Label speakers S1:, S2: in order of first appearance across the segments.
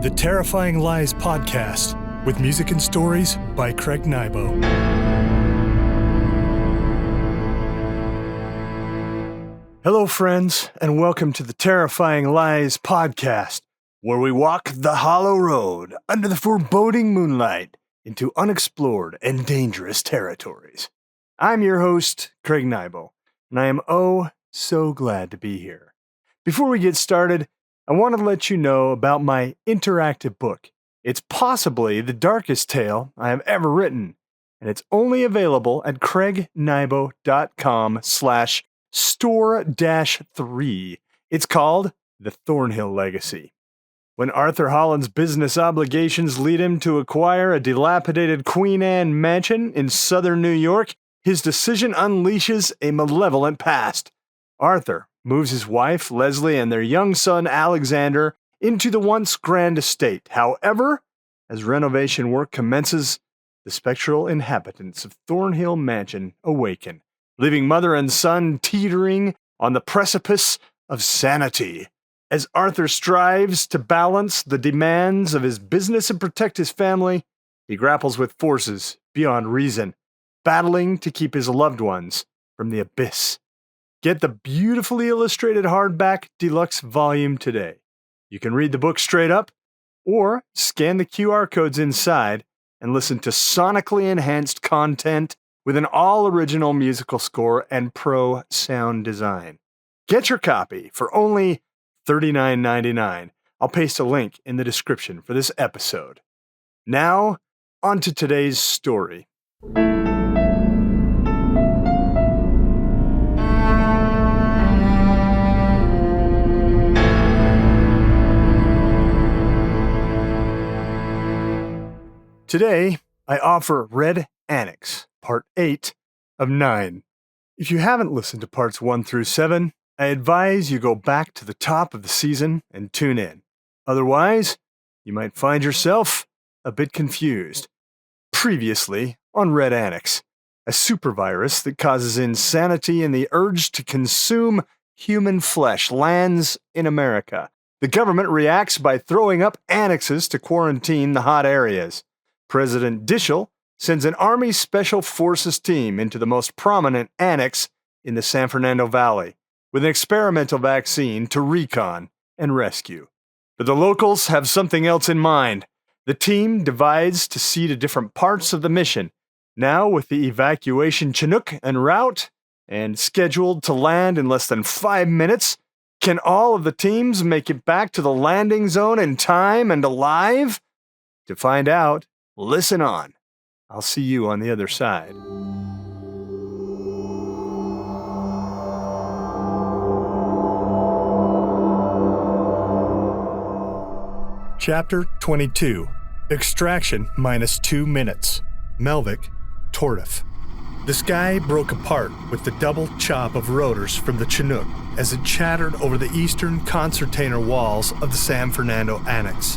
S1: the Terrifying Lies podcast with music and stories by Craig Nybo. Hello, friends, and welcome to the Terrifying Lies podcast, where we walk the hollow road under the foreboding moonlight into unexplored and dangerous territories. I'm your host, Craig Nybo, and I am so glad to be here. Before we get started, I want to let you know about my interactive book. It's possibly the darkest tale I have ever written, and it's only available at craignybo.com/store-3. It's called The Thornhill Legacy. When Arthur Holland's business obligations lead him to acquire a dilapidated Queen Anne mansion in southern New York, his decision unleashes a malevolent past. Arthur moves his wife, Leslie, and their young son, Alexander, into the once grand estate. However, as renovation work commences, the spectral inhabitants of Thornhill Mansion awaken, leaving mother and son teetering on the precipice of sanity. As Arthur strives to balance the demands of his business and protect his family, he grapples with forces beyond reason, battling to keep his loved ones from the abyss. Get the beautifully illustrated hardback deluxe volume today. You can read the book straight up, or scan the QR codes inside and listen to sonically enhanced content with an all-original musical score and pro sound design. Get your copy for only $39.99. I'll paste a link in the description for this episode. Now, on to today's story. Today, I offer Red Annex, Part 8 of 9. If you haven't listened to Parts 1 through 7, I advise you go back to the top of the season and tune in. Otherwise, you might find yourself a bit confused. Previously on Red Annex, a supervirus that causes insanity and the urge to consume human flesh lands in America. The government reacts by throwing up annexes to quarantine the hot areas. President Dishel sends an Army Special Forces team into the most prominent annex in the San Fernando Valley with an experimental vaccine to recon and rescue. But the locals have something else in mind. The team divides to see to different parts of the mission, now with the evacuation Chinook en route and scheduled to land in less than 5 minutes. Can all of the teams make it back to the landing zone in time and alive? To find out, listen on. I'll see you on the other side. Chapter 22. Extraction minus 2 minutes. Melvik, Tortoff. The sky broke apart with the double chop of rotors from the Chinook as it chattered over the eastern concertina walls of the San Fernando Annex.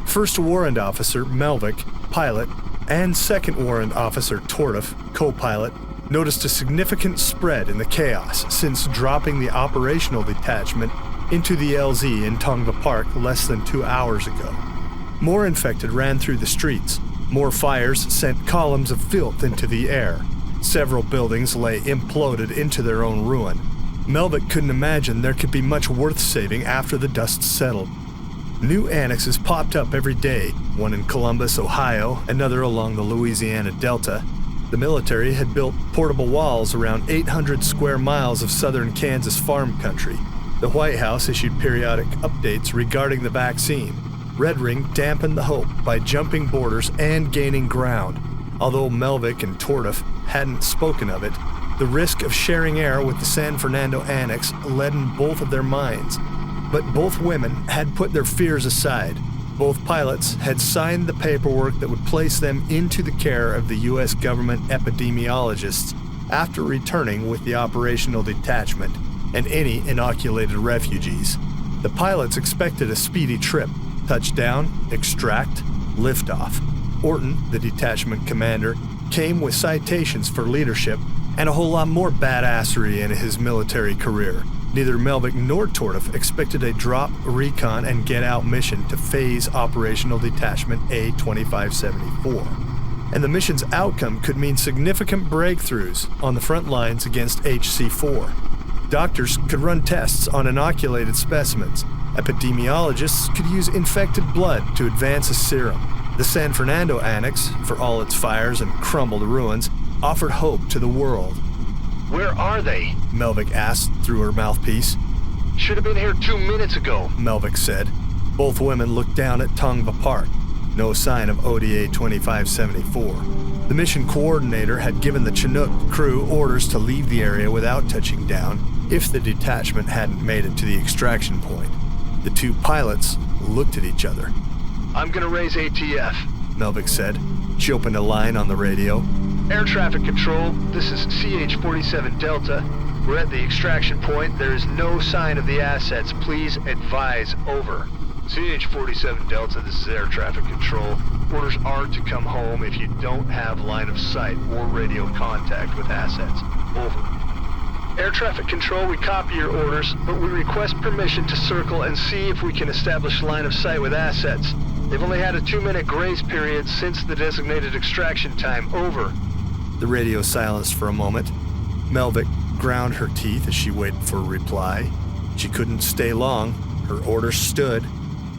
S1: First Warrant Officer Melvik, pilot, and Second Warrant Officer Tortoff, co-pilot, noticed a significant spread in the chaos since dropping the operational detachment into the LZ in Tongva Park less than 2 hours ago. More infected ran through the streets. More fires sent columns of filth into the air. Several buildings lay imploded into their own ruin. Melvik couldn't imagine there could be much worth saving after the dust settled. New annexes popped up every day, one in Columbus, Ohio, another along the Louisiana Delta. The military had built portable walls around 800 square miles of southern Kansas farm country. The White House issued periodic updates regarding the vaccine. Red Ring dampened the hope by jumping borders and gaining ground. Although Melvik and Tortoff hadn't spoken of it, the risk of sharing air with the San Fernando Annex led in both of their minds. But both women had put their fears aside. Both pilots had signed the paperwork that would place them into the care of the U.S. government epidemiologists after returning with the operational detachment and any inoculated refugees. The pilots expected a speedy trip: touchdown, extract, liftoff. Orton, the detachment commander, came with citations for leadership and a whole lot more badassery in his military career. Neither Melvick nor Tortoff expected a drop, recon, and get-out mission to phase Operational Detachment A-2574, and the mission's outcome could mean significant breakthroughs on the front lines against HC4. Doctors could run tests on inoculated specimens. Epidemiologists could use infected blood to advance a serum. The San Fernando Annex, for all its fires and crumbled ruins, offered hope to the world.
S2: Where are they?
S1: Melvick asked through her mouthpiece.
S2: Should have been here 2 minutes ago,
S1: Melvick said. Both women looked down at Tongva Park. No sign of ODA 2574. The mission coordinator had given the Chinook crew orders to leave the area without touching down if the detachment hadn't made it to the extraction point. The two pilots looked at each other.
S2: I'm gonna raise ATF,
S1: Melvick said. She opened a line on the radio.
S2: Air traffic control, this is CH-47 Delta. We're at the extraction point. There is no sign of the assets. Please advise, over. CH-47 Delta, this is air traffic control. Orders are to come home if you don't have line of sight or radio contact with assets. Over. Air traffic control, we copy your orders, but we request permission to circle and see if we can establish line of sight with assets. They've only had a 2-minute grace period since the designated extraction time. Over.
S1: The radio silenced for a moment. Melvick ground her teeth as she waited for a reply. She couldn't stay long. Her orders stood,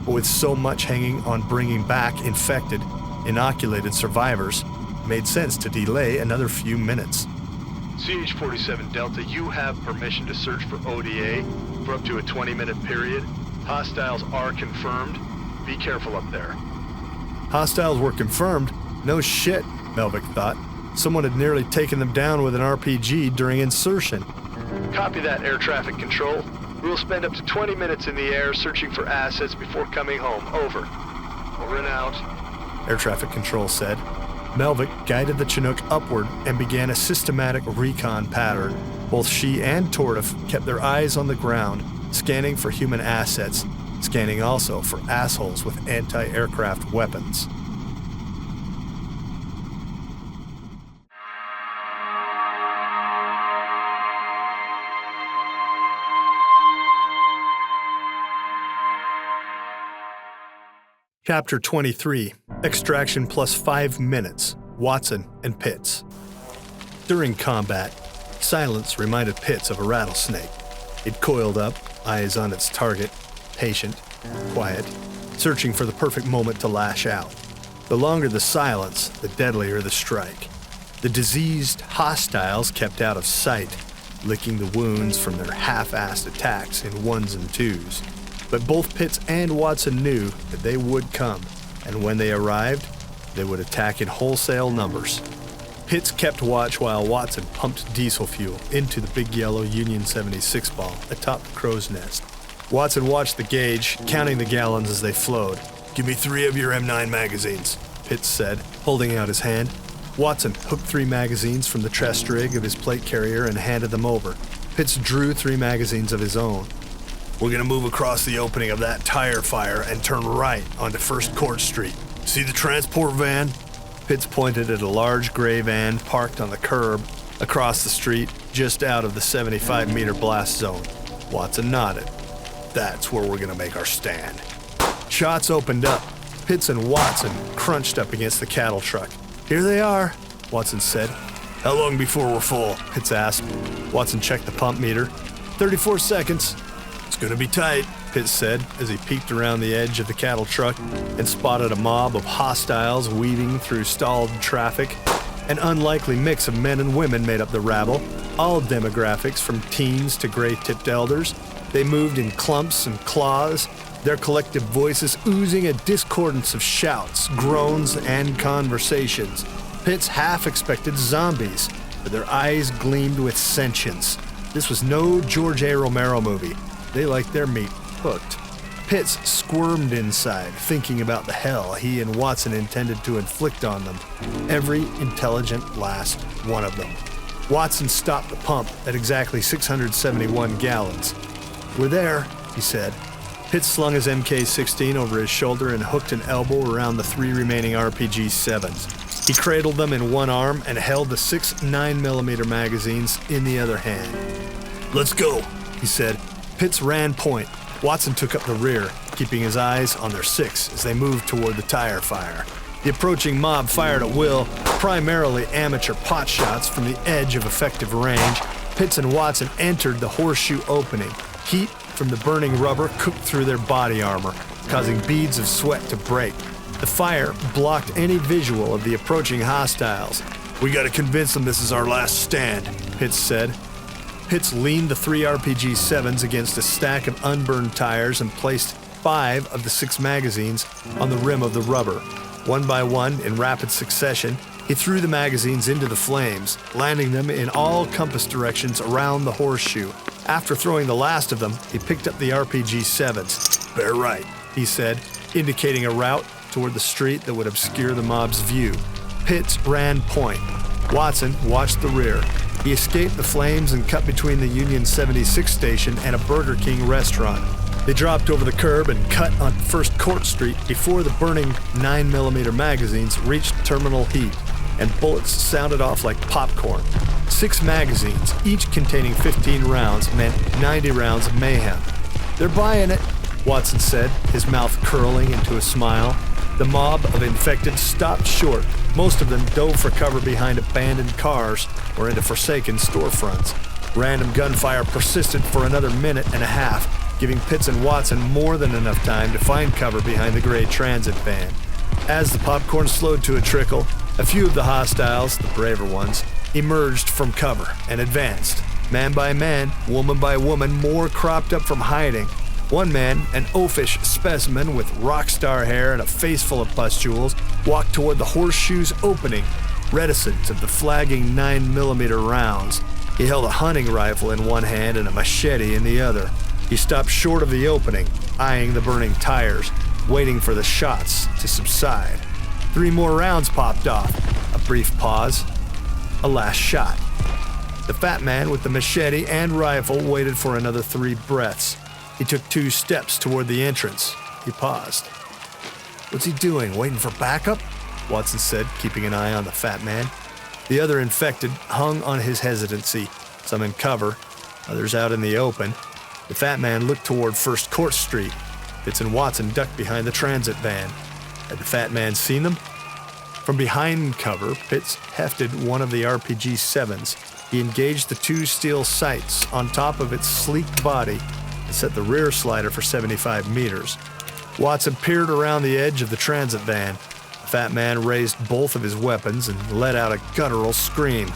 S1: but with so much hanging on bringing back infected, inoculated survivors, it made sense to delay another few minutes.
S2: CH-47 Delta, you have permission to search for ODA for up to a 20-minute period. Hostiles are confirmed. Be careful up there.
S1: Hostiles were confirmed? No shit, Melvick thought. Someone had nearly taken them down with an RPG during insertion.
S2: Copy that, air traffic control. We will spend up to 20 minutes in the air searching for assets before coming home. Over. Over and out.
S1: Air traffic control said. Melvick guided the Chinook upward and began a systematic recon pattern. Both she and Tortoff kept their eyes on the ground, scanning for human assets, scanning also for assholes with anti-aircraft weapons. Chapter 23, Extraction plus 5 minutes, Watson and Pitts. During combat, silence reminded Pitts of a rattlesnake. It coiled up, eyes on its target, patient, quiet, searching for the perfect moment to lash out. The longer the silence, the deadlier the strike. The diseased hostiles kept out of sight, licking the wounds from their half-assed attacks in ones and twos. But both Pitts and Watson knew that they would come, and when they arrived, they would attack in wholesale numbers. Pitts kept watch while Watson pumped diesel fuel into the big yellow Union 76 ball atop the crow's nest. Watson watched the gauge, counting the gallons as they flowed. "Give me 3 of your M9 magazines," Pitts said, holding out his hand. Watson hooked 3 magazines from the chest rig of his plate carrier and handed them over. Pitts drew 3 magazines of his own. "We're gonna move across the opening of that tire fire and turn right onto First Court Street. See the transport van?" Pitts pointed at a large gray van parked on the curb across the street, just out of the 75-meter blast zone. Watson nodded. "That's where we're gonna make our stand." Shots opened up. Pitts and Watson crunched up against the cattle truck. "Here they are," Watson said. "How long before we're full?" Pitts asked. Watson checked the pump meter. 34 seconds. "It's gonna be tight," Pitts said as he peeked around the edge of the cattle truck and spotted a mob of hostiles weaving through stalled traffic. An unlikely mix of men and women made up the rabble, all demographics from teens to gray-tipped elders. They moved in clumps and claws, their collective voices oozing a discordance of shouts, groans, and conversations. Pitts half expected zombies, but their eyes gleamed with sentience. This was no George A. Romero movie. They liked their meat cooked. Pitts squirmed inside, thinking about the hell he and Watson intended to inflict on them. Every intelligent last one of them. Watson stopped the pump at exactly 671 gallons. "We're there," he said. Pitts slung his MK-16 over his shoulder and hooked an elbow around the 3 remaining RPG-7s. He cradled them in one arm and held the 6 9mm magazines in the other hand. "Let's go," he said, Pitts ran point. Watson took up the rear, keeping his eyes on their six as they moved toward the tire fire. The approaching mob fired at will, primarily amateur pot shots from the edge of effective range. Pitts and Watson entered the horseshoe opening. Heat from the burning rubber cooked through their body armor, causing beads of sweat to break. The fire blocked any visual of the approaching hostiles. "We gotta convince them this is our last stand," Pitts said. Pitts leaned the 3 RPG-7s against a stack of unburned tires and placed 5 of the 6 magazines on the rim of the rubber. One by one, in rapid succession, he threw the magazines into the flames, landing them in all compass directions around the horseshoe. After throwing the last of them, he picked up the RPG-7s. "Bear right," he said, indicating a route toward the street that would obscure the mob's view. Pitts ran point. Watson watched the rear. He escaped the flames and cut between the Union 76 station and a Burger King restaurant. They dropped over the curb and cut on First Court Street before the burning 9mm magazines reached terminal heat, and bullets sounded off like popcorn. 6 magazines, each containing 15 rounds, meant 90 rounds of mayhem. "They're buying it," Watson said, his mouth curling into a smile. The mob of infected stopped short. Most of them dove for cover behind abandoned cars or into forsaken storefronts. Random gunfire persisted for another minute and a half, giving Pitts and Watson more than enough time to find cover behind the gray transit van. As the popcorn slowed to a trickle, a few of the hostiles, the braver ones, emerged from cover and advanced. Man by man, woman by woman, more cropped up from hiding. One man, an oafish specimen with rock star hair and a face full of pustules, walked toward the horseshoe's opening, reticent of the flagging 9mm rounds. He held a hunting rifle in one hand and a machete in the other. He stopped short of the opening, eyeing the burning tires, waiting for the shots to subside. 3 more rounds popped off. A brief pause. A last shot. The fat man with the machete and rifle waited for another 3 breaths. He took 2 steps toward the entrance. He paused. "What's he doing, waiting for backup?" Watson said, keeping an eye on the fat man. The other infected hung on his hesitancy, some in cover, others out in the open. The fat man looked toward First Court Street. Pitts and Watson ducked behind the transit van. Had the fat man seen them? From behind cover, Pitts hefted one of the RPG-7s. He engaged the 2 steel sights on top of its sleek body and set the rear slider for 75 meters. Watson peered around the edge of the transit van. The fat man raised both of his weapons and let out a guttural scream.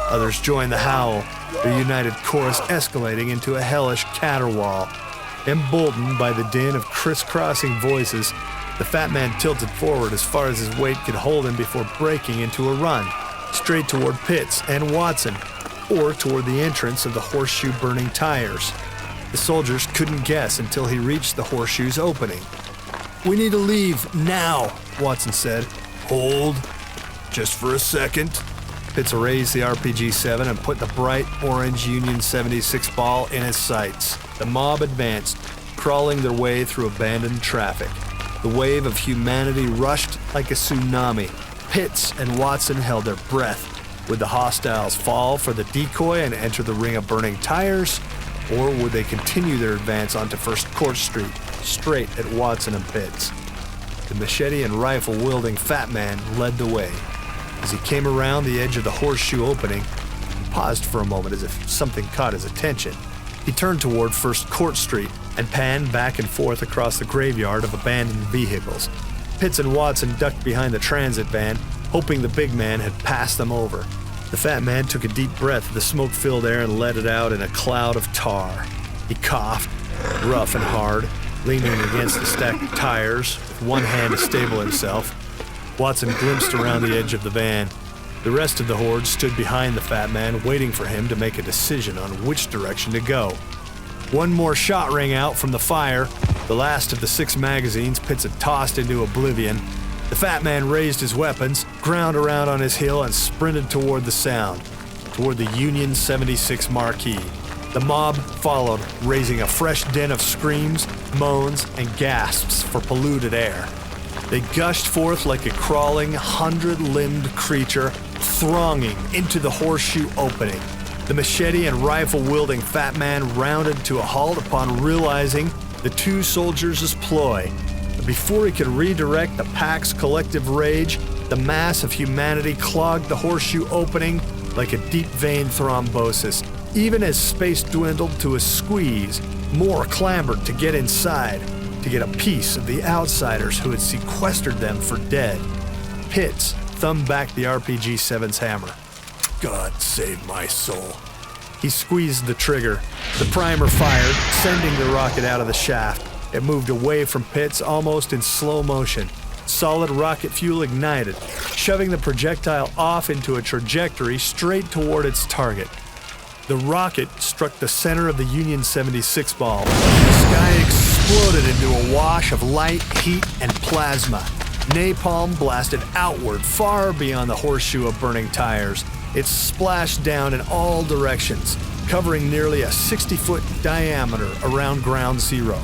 S1: Others joined the howl, their united chorus escalating into a hellish caterwaul. Emboldened by the din of crisscrossing voices, the fat man tilted forward as far as his weight could hold him before breaking into a run, straight toward Pitts and Watson, or toward the entrance of the horseshoe burning tires. The soldiers couldn't guess until he reached the horseshoe's opening. "We need to leave, now," Watson said. "Hold. Just for a second." Pitts raised the RPG-7 and put the bright orange Union 76 ball in his sights. The mob advanced, crawling their way through abandoned traffic. The wave of humanity rushed like a tsunami. Pitts and Watson held their breath. Would the hostiles fall for the decoy and enter the ring of burning tires? Or would they continue their advance onto First Court Street, straight at Watson and Pitts? The machete and rifle-wielding fat man led the way. As he came around the edge of the horseshoe opening, he paused for a moment as if something caught his attention. He turned toward First Court Street and panned back and forth across the graveyard of abandoned vehicles. Pitts and Watson ducked behind the transit van, hoping the big man had passed them over. The fat man took a deep breath of the smoke-filled air and let it out in a cloud of tar. He coughed, rough and hard, leaning against the stack of tires, with one hand to stable himself. Watson glimpsed around the edge of the van. The rest of the horde stood behind the fat man, waiting for him to make a decision on which direction to go. One more shot rang out from the fire. The last of the 6 magazines Pitts had tossed into oblivion. The fat man raised his weapons, ground around on his heel, and sprinted toward the sound, toward the Union 76 marquee. The mob followed, raising a fresh din of screams, moans, and gasps for polluted air. They gushed forth like a crawling, 100-limbed creature, thronging into the horseshoe opening. The machete and rifle-wielding fat man rounded to a halt upon realizing the two soldiers' ploy. But before he could redirect the pack's collective rage, the mass of humanity clogged the horseshoe opening like a deep vein thrombosis. Even as space dwindled to a squeeze, more clamored to get inside, to get a piece of the outsiders who had sequestered them for dead. Pitts thumbed back the RPG-7's hammer. God save my soul. He squeezed the trigger. The primer fired, sending the rocket out of the shaft. It moved away from Pitts almost in slow motion. Solid rocket fuel ignited, shoving the projectile off into a trajectory straight toward its target. The rocket struck the center of the Union 76 ball. The sky exploded into a wash of light, heat, and plasma. Napalm blasted outward far beyond the horseshoe of burning tires. It splashed down in all directions, covering nearly a 60-foot diameter around ground zero.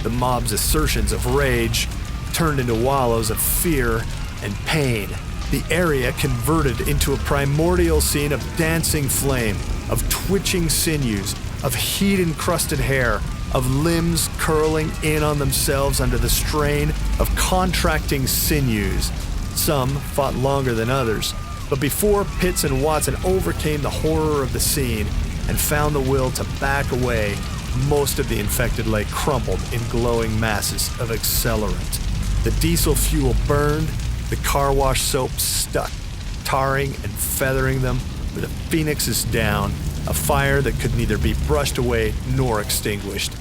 S1: The mob's assertions of rage turned into wallows of fear and pain. The area converted into a primordial scene of dancing flame, of twitching sinews, of heat-encrusted hair, of limbs curling in on themselves under the strain of contracting sinews. Some fought longer than others, but before Pitts and Watson overcame the horror of the scene and found the will to back away, most of the infected lay crumpled in glowing masses of accelerant. The diesel fuel burned, the car wash soap stuck, tarring and feathering them with the phoenixes down, a fire that could neither be brushed away nor extinguished.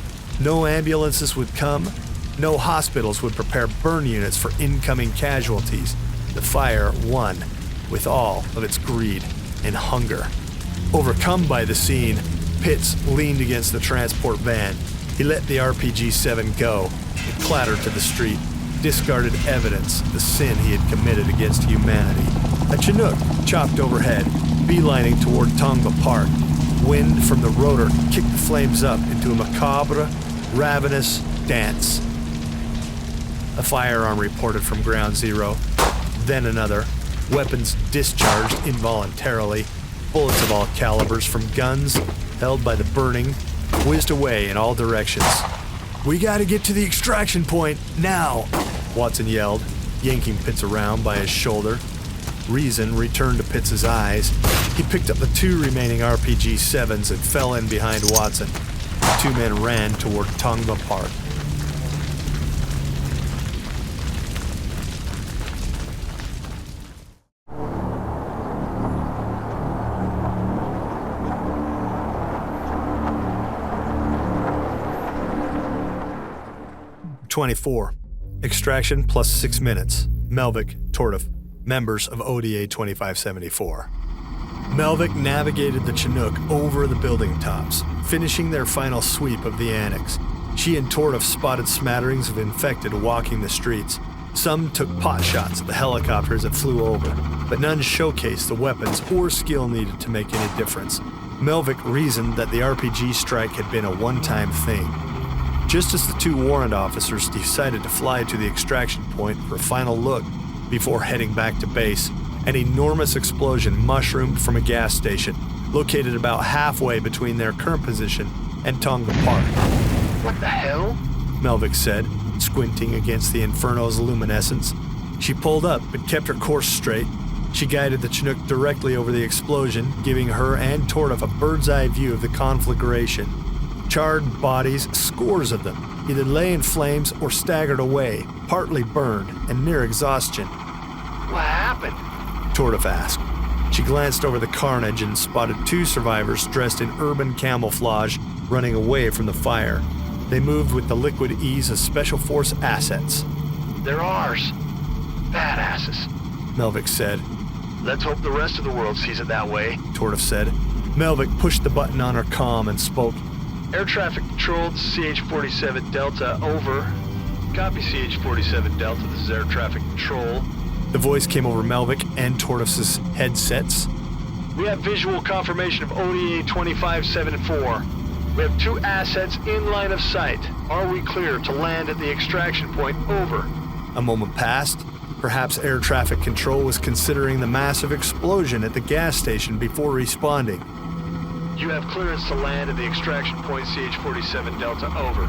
S1: No ambulances would come, no hospitals would prepare burn units for incoming casualties. The fire won with all of its greed and hunger. Overcome by the scene, Pitts leaned against the transport van. He let the RPG-7 go and clattered to the street, discarded evidence of the sin he had committed against humanity. A Chinook chopped overhead, beelining toward Tongva Park. Wind from the rotor kicked the flames up into a macabre, ravenous dance. A firearm reported from ground zero, then another. Weapons discharged involuntarily. Bullets of all calibers from guns held by the burning whizzed away in all directions. "We gotta get to the extraction point, now!" Watson yelled, yanking Pitts around by his shoulder. Reason returned to Pitts' eyes. He picked up the two remaining RPG-7s and fell in behind Watson. The two men ran toward Tongva Park. '24. Extraction plus 6 minutes. Melvik, Tortoff, members of ODA 2574. Melvik navigated the Chinook over the building tops, finishing their final sweep of the Annex. She and Tortoff spotted smatterings of infected walking the streets. Some took pot shots at the helicopters that flew over, but none showcased the weapons or skill needed to make any difference. Melvik reasoned that the RPG strike had been a one-time thing. Just as the two warrant officers decided to fly to the extraction point for a final look before heading back to base, an enormous explosion mushroomed from a gas station located about halfway between their current position and Tongva Park.
S2: What the hell?
S1: Melvik said, squinting against the inferno's luminescence. She pulled up but kept her course straight. She guided the Chinook directly over the explosion, giving her and Tortoff a bird's-eye view of the conflagration. Charred bodies, scores of them, either lay in flames or staggered away, partly burned and near exhaustion.
S2: What happened?
S1: Tortoff asked. She glanced over the carnage and spotted two survivors dressed in urban camouflage running away from the fire. They moved with the liquid ease of Special Force assets.
S2: They're ours. Badasses,
S1: Melvik said.
S2: Let's hope the rest of the world sees it that way,
S1: Tortoff said. Melvik pushed the button on her comm and spoke.
S2: Air traffic control, this is CH-47 Delta, over. Copy CH-47 Delta, this is air traffic control.
S1: The voice came over Melvik and Tortoff's headsets.
S2: We have visual confirmation of ODA 2574. We have two assets in line of sight. Are we clear to land at the extraction point? Over.
S1: A moment passed. Perhaps air traffic control was considering the massive explosion at the gas station before responding.
S2: You have clearance to land at the extraction point CH-47 Delta, over.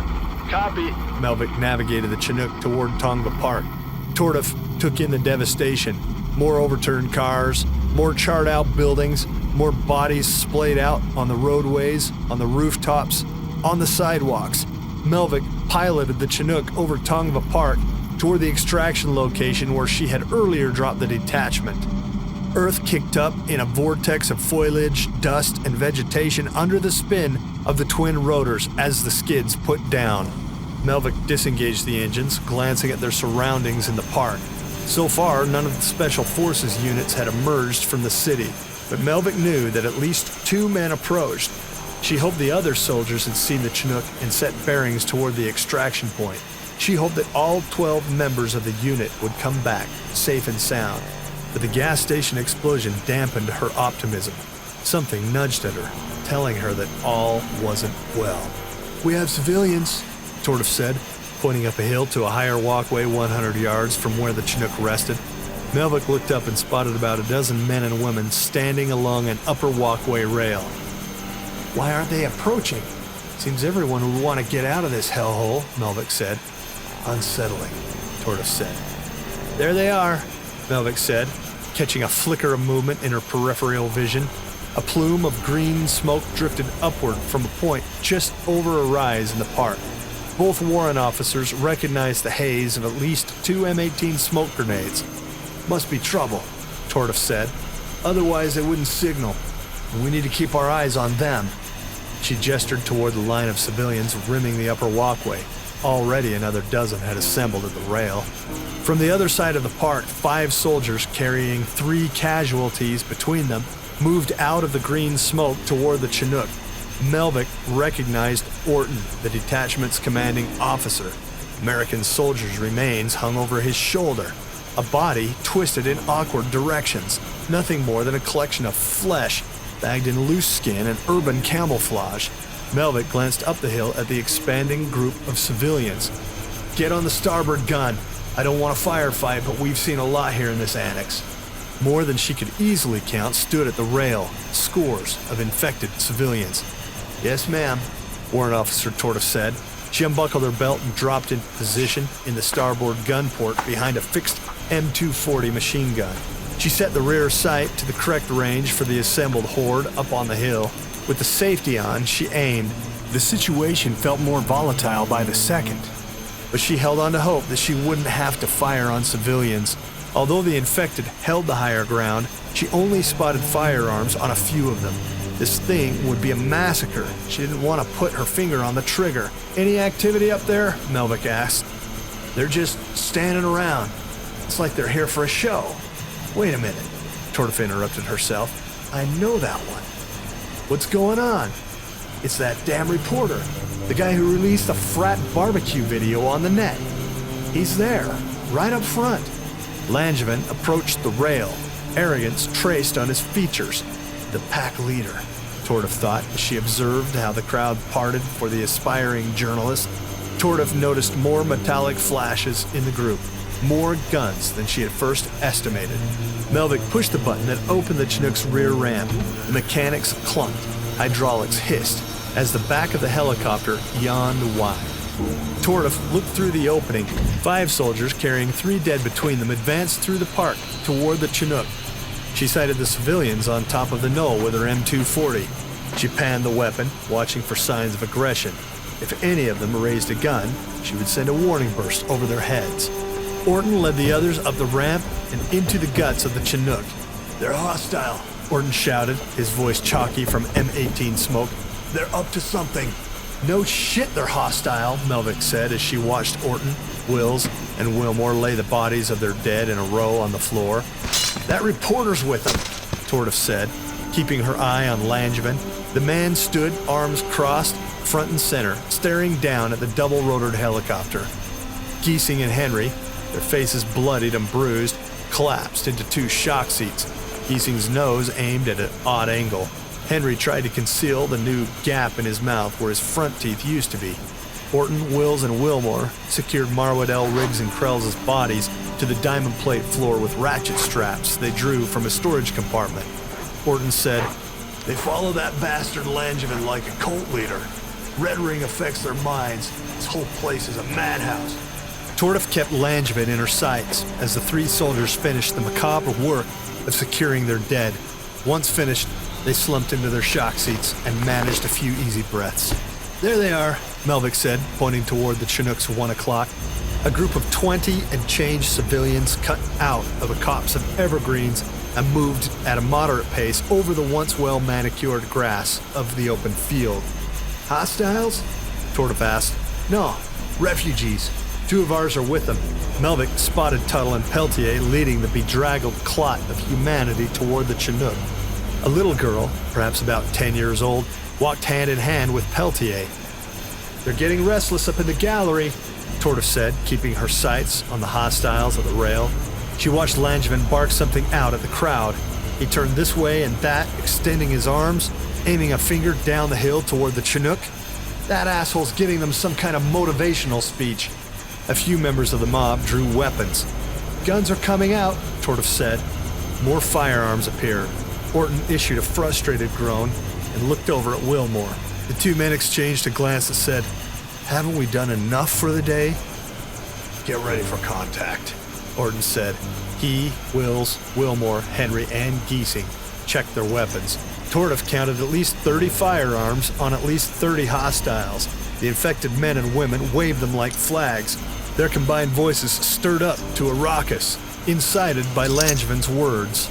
S2: Copy.
S1: Melvick navigated the Chinook toward Tongva Park. Tortoff took in the devastation. More overturned cars, more charred-out buildings, more bodies splayed out on the roadways, on the rooftops, on the sidewalks. Melvick piloted the Chinook over Tongva Park toward the extraction location where she had earlier dropped the detachment. Earth kicked up in a vortex of foliage, dust, and vegetation under the spin of the twin rotors as the skids put down. Melvick disengaged the engines, glancing at their surroundings in the park. So far, none of the Special Forces units had emerged from the city, but Melvick knew that at least 2 men approached. She hoped the other soldiers had seen the Chinook and set bearings toward the extraction point. She hoped that all 12 members of the unit would come back, safe and sound. But the gas station explosion dampened her optimism. Something nudged at her, telling her that all wasn't well. "We have civilians," Tortoff said, pointing up a hill to a higher walkway 100 yards from where the Chinook rested. Melvick looked up and spotted about a dozen men and women standing along an upper walkway rail. "Why aren't they approaching? Seems everyone would want to get out of this hellhole," Melvick said. "Unsettling," Tortoff said. "There they are," Melvick said, catching a flicker of movement in her peripheral vision. A plume of green smoke drifted upward from a point just over a rise in the park. Both warrant officers recognized the haze of at least 2 M18 smoke grenades. "Must be trouble," Tortoff said. "Otherwise they wouldn't signal. We need to keep our eyes on them." She gestured toward the line of civilians rimming the upper walkway. Already another dozen had assembled at the rail. From the other side of the park, 5 soldiers carrying 3 casualties between them moved out of the green smoke toward the Chinook. Melvick recognized Orton, the detachment's commanding officer. American soldiers' remains hung over his shoulder, a body twisted in awkward directions, nothing more than a collection of flesh bagged in loose skin and urban camouflage. Melvick glanced up the hill at the expanding group of civilians. "Get on the starboard gun. I don't want a firefight, but we've seen a lot here in this annex." More than she could easily count stood at the rail, scores of infected civilians. "Yes, ma'am," Warrant Officer Tortoff said. She unbuckled her belt and dropped into position in the starboard gun port behind a fixed M240 machine gun. She set the rear sight to the correct range for the assembled horde up on the hill. With the safety on, she aimed. The situation felt more volatile by the second, but she held on to hope that she wouldn't have to fire on civilians. Although the infected held the higher ground, she only spotted firearms on a few of them. This thing would be a massacre. She didn't want to put her finger on the trigger. "Any activity up there?" Melvick asked. "They're just standing around. It's like they're here for a show." "Wait a minute," Tortoff interrupted herself. "I know that one. What's going on?" "It's that damn reporter, the guy who released the frat barbecue video on the net. He's there, right up front." Langevin approached the rail, arrogance traced on his features. The pack leader, Tortoff thought as she observed how the crowd parted for the aspiring journalist. Tortoff noticed more metallic flashes in the group, more guns than she had first estimated. Melvick pushed the button that opened the Chinook's rear ramp. The mechanics clunked, hydraulics hissed, as the back of the helicopter yawned wide. Tortoff looked through the opening. 5 soldiers carrying 3 dead between them advanced through the park toward the Chinook. She sighted the civilians on top of the knoll with her M240. She panned the weapon, watching for signs of aggression. If any of them raised a gun, she would send a warning burst over their heads. Orton led the others up the ramp and into the guts of the Chinook. "They're hostile," Orton shouted, his voice chalky from M18 smoke. "They're up to something." "No shit they're hostile," Melvick said as she watched Orton, Wills, and Wilmore lay the bodies of their dead in a row on the floor. "That reporter's with them," Tortoff said, keeping her eye on Langevin. The man stood, arms crossed, front and center, staring down at the double-rotored helicopter. Giesing and Henry, their faces bloodied and bruised, collapsed into 2 shock seats, Giesing's nose aimed at an odd angle. Henry tried to conceal the new gap in his mouth where his front teeth used to be. Orton, Wills, and Wilmore secured Marwadell, Riggs, and Krell's bodies to the diamond plate floor with ratchet straps they drew from a storage compartment. Orton said,
S3: They follow that bastard Langevin like a cult leader. Red Ring affects their minds. This whole place is a madhouse.
S1: Tordif kept Langevin in her sights as the three soldiers finished the macabre work of securing their dead. Once finished, they slumped into their shock seats and managed a few easy breaths. There they are, Melvik said, pointing toward the Chinook's 1 o'clock. A group of 20 and change civilians cut out of a copse of evergreens and moved at a moderate pace over the once well-manicured grass of the open field. Hostiles? Tordif asked. No, refugees. 2 of ours are with them. Melvik spotted Tuttle and Peltier leading the bedraggled clot of humanity toward the Chinook. A little girl, perhaps about 10 years old, walked hand in hand with Peltier. They're getting restless up in the gallery, Tordif said, keeping her sights on the hostiles at the rail. She watched Langevin bark something out at the crowd. He turned this way and that, extending his arms, aiming a finger down the hill toward the Chinook. That asshole's giving them some kind of motivational speech. A few members of the mob drew weapons. Guns are coming out, Tordif said. More firearms appeared. Orton issued a frustrated groan and looked over at Wilmore. The 2 men exchanged a glance that said, "Haven't we done enough for the day?"
S3: Get ready for contact,
S1: Orton said. He, Wills, Wilmore, Henry, and Giesing checked their weapons. Tordif counted at least 30 firearms on at least 30 hostiles. The infected men and women waved them like flags. Their combined voices stirred up to a raucous, incited by Langevin's words.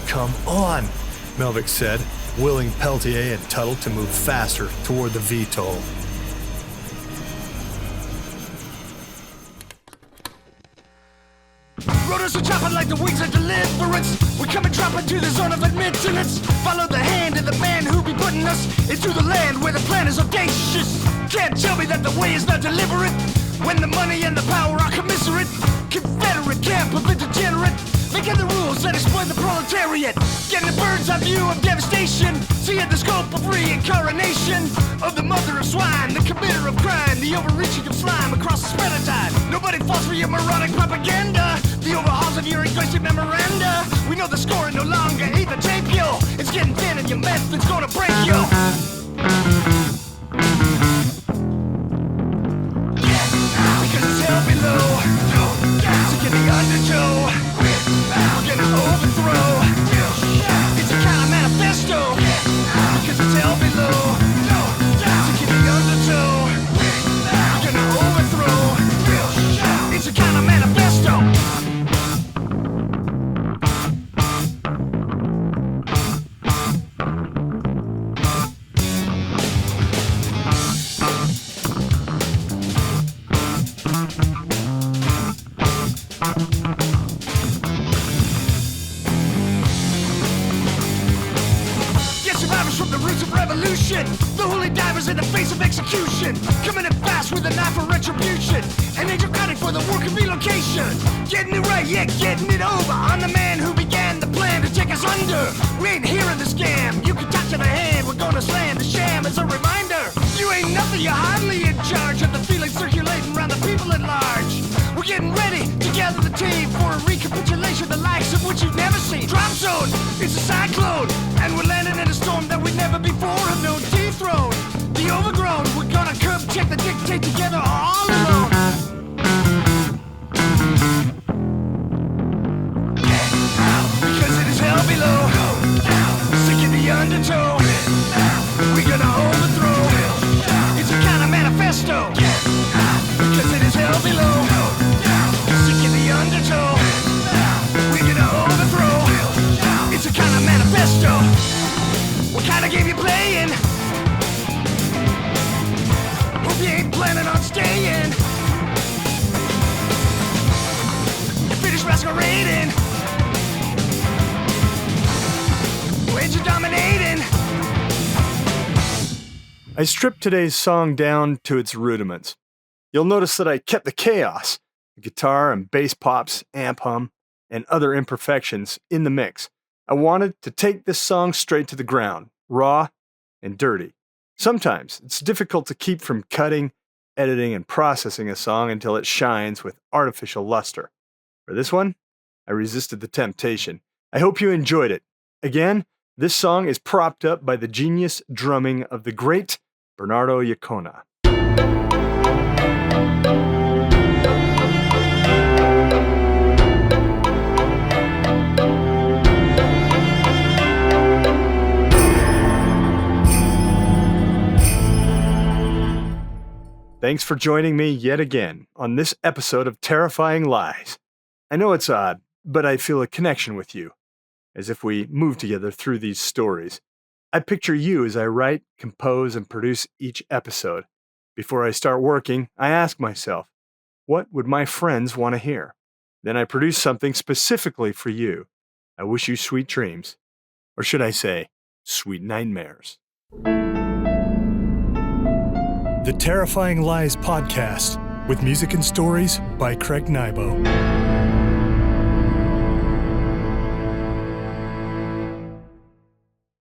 S1: "Come on," Melvik said, willing Peltier and Tuttle to move faster toward the VTOL.
S4: Rotors are chopping like the wings of deliverance. We come and drop into the zone of admittance. Follow the hand of the man who be putting us into the land where the plan is audacious. Can't tell me that the way is not deliberate when the money and the power are commiserate. Confederate camp of the degenerate, making the rules that exploit the proletariat. Getting a bird's eye view of devastation, seeing the scope of reincarnation of the mother of swine, the committer of crime, the overreaching of slime across the spread of time. Nobody falls for your moronic propaganda, the overhauls of your inquisitive memoranda. We know the score no longer ain't the tape, yo. It's getting thin and your method's gonna break, yo. Because it's hell below, to get the undertow. We're gonna overthrow. It's a kind of manifesto. Because it's hell below, to get the undertow. We're gonna overthrow. It's a kind of manifesto. The holy divers in the face of execution, coming in fast with a knife for retribution. An angel guiding for the work of relocation. Getting it right, yeah, getting it over. I'm the man who began the plan to take us under. We ain't hearing the scam. You can touch on the hand, we're gonna slam the sham as a reminder. You ain't nothing, you're hardly in charge of the feelings circulating around the people at large. We're getting ready to gather the team for a recapitulation, the likes of which you've never seen. Drop zone, it's a cyclone, and we're landing in a storm that we never before have known. Dethrone, the overgrown, we're gonna curb check the dictate together all alone. Because it is hell below, sick in the undertow. We're gonna overthrow. It's a kind of manifesto. Because it is hell below, sick in the undertow. We're gonna overthrow. It's a kind of manifesto. What kind of game you playing? Hope you ain't planning on staying. You finished masquerading. When'd you dominating?
S1: I stripped today's song down to its rudiments. You'll notice that I kept the chaos, the guitar and bass pops, amp hum, and other imperfections in the mix. I wanted to take this song straight to the ground, raw and dirty. Sometimes it's difficult to keep from cutting, editing, and processing a song until it shines with artificial luster. For this one, I resisted the temptation. I hope you enjoyed it. Again, This song is propped up by the genius drumming of the great Bernardo Iacona. Thanks for joining me yet again on this episode of Terrifying Lies. I know it's odd, but I feel a connection with you, as if we move together through these stories. I picture you as I write, compose, and produce each episode. Before I start working, I ask myself, what would my friends want to hear? Then I produce something specifically for you. I wish you sweet dreams. Or should I say, sweet nightmares. The Terrifying Lies podcast, with music and stories by Craig Nybo.